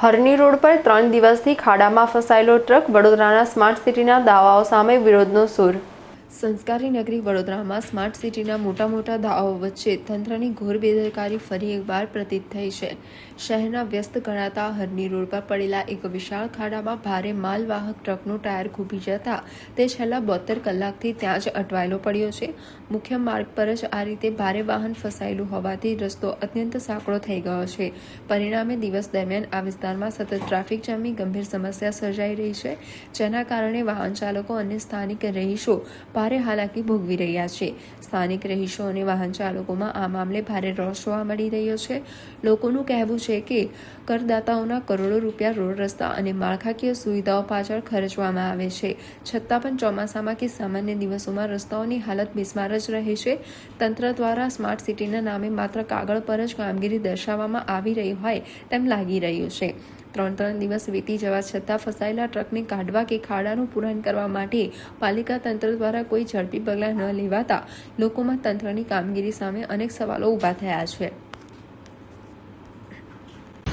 હરની road પર 3 દિવસથી ખાડામાં ફસાયેલો ટ્રક વડોદરાના સ્માર્ટ સિટીના દાવાઓ સામે વિરોધનો સૂર। સંસ્કારી નગરી વડોદરામાં સ્માર્ટ સિટીના મોટા દાવાઓ વચ્ચે તંત્રની ઘોર બેદરકારી ફરી એકવાર પ્રતીત થઈ છે। શહેરના વ્યસ્ત ગણાતા હરની રોડ પર પડેલા એક વિશાળ ખાડામાં ભારે માલવાહક ટ્રકનું ટાયર ખૂબી જતા તે છેલ્લા 72 કલાકથી ત્યાં જ અટવાયેલો પડ્યો છે। મુખ્ય માર્ગ પર જ આ રીતે ભારે વાહન ફસાયેલું હોવાથી રસ્તો અત્યંત સાંકડો થઈ ગયો છે। પરિણામે દિવસ દરમિયાન આ વિસ્તારમાં સતત ટ્રાફિક જામની ગંભીર સમસ્યા સર્જાઈ રહી છે, જેના કારણે વાહન ચાલકો અને સ્થાનિક રહીશો ભારે હાલાકી ભોગવી રહ્યા છે। સ્થાનિક રહીશો અને વાહન ચાલકોમાં આ મામલે ભારે રોષ જોવા મળી રહ્યો છે। લોકોનું કહેવું છે કે કરદાતાઓના કરોડો રૂપિયા રોડ રસ્તા અને માળખાકીય સુવિધાઓ પાછળ ખર્ચવામાં આવે છે, છતાં પણ ચોમાસામાં કે સામાન્ય દિવસોમાં રસ્તાઓની હાલત બિસ્માર જ રહે છે। તંત્ર દ્વારા સ્માર્ટ સિટીના નામે માત્ર કાગળ પર જ કામગીરી દર્શાવવામાં આવી રહી હોય તેમ લાગી રહ્યું છે। 3 દિવસ વીતી જવા છતાં ફસાયેલા ટ્રકને કાઢવા કે ખાડાનું પૂરણ કરવા માટે પાલિકા તંત્ર દ્વારા કોઈ ઝડપી પગલાં ન લેવાતા લોકોમાં તંત્રની કામગીરી સામે અનેક સવાલો ઊભા થયા છે।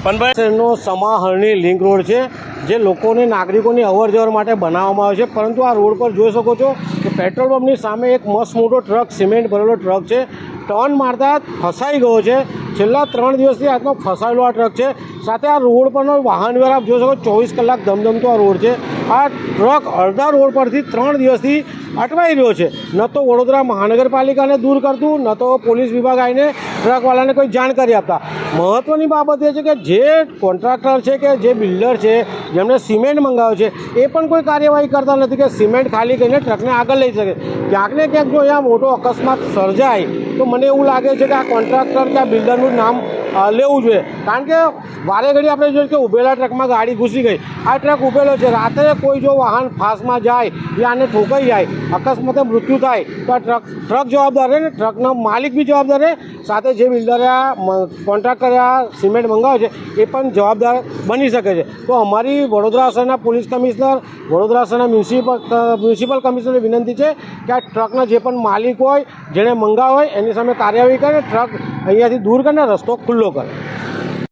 શહેરનો સમા હરણી લિંક રોડ છે, જે લોકોને નાગરિકોની અવરજવર માટે બનાવવામાં આવે છે, પરંતુ આ રોડ પર જોઈ શકો છો કે પેટ્રોલ પંપની સામે એક મસ્ત મોટો ટ્રક, સિમેન્ટ ભરેલો ટ્રક છે, ટર્ન મારતા ફસાઈ ગયો છે। છેલ્લા 3 દિવસથી આજનો ફસાયેલો આ ટ્રક છે। સાથે આ રોડ પરનો વાહન વ્યવહાર આપ જોઈ શકો, 24 કલાક ધમધમતો આ રોડ છે। આ ટ્રક અડધા રોડ પરથી 3 દિવસથી અટવાઈ રહ્યો છે। ન તો વડોદરા મહાનગરપાલિકાને દૂર કરતું, ન તો પોલીસ વિભાગ આવીને ટ્રકવાળાને કોઈ જાણકારી આપતા। મહત્ત્વની બાબત એ છે કે જે કોન્ટ્રાક્ટર છે કે જે બિલ્ડર છે, જેમણે સિમેન્ટ મંગાવ્યો છે, એ પણ કોઈ કાર્યવાહી કરતા નથી કે સિમેન્ટ ખાલી કરીને ટ્રકને આગળ લઈ શકે। ક્યાંક ને ક્યાંક જો અહીંયા મોટો અકસ્માત સર્જાય તો મને એવું લાગે છે કે આ કોન્ટ્રાક્ટર કે આ બિલ્ડરનું નામ લેવું જોઈએ, કારણ કે વારે ઘડી આપણે જોઈએ કે ઊભેલા ટ્રકમાં ગાડી ઘૂસી ગઈ। આ ટ્રક ઊભેલો છે, રાત્રે કોઈ જો વાહન ફાસ્ટમાં જાય યા આને ઠોકાઈ જાય, અકસ્માતે મૃત્યુ થાય તો આ ટ્રક જવાબદાર રહે ને ટ્રકનો માલિક બી જવાબદાર રહે, સાથે જે બિલ્ડરે આ કોન્ટ્રાક્ટરે આ સિમેન્ટ મંગાવ્યો છે એ પણ જવાબદાર બની શકે છે। તો અમારી વડોદરા શહેરના પોલીસ કમિશનર, વડોદરા શહેરના મ્યુનિસિપલ કમિશનરને વિનંતી છે કે આ ટ્રકના જે પણ માલિક હોય, જેણે મંગાવ્યો હોય, એની સામે કાર્યવાહી કરે, ટ્રક અહીંયાથી દૂર કરીને રસ્તો ખુલ્લો કરે।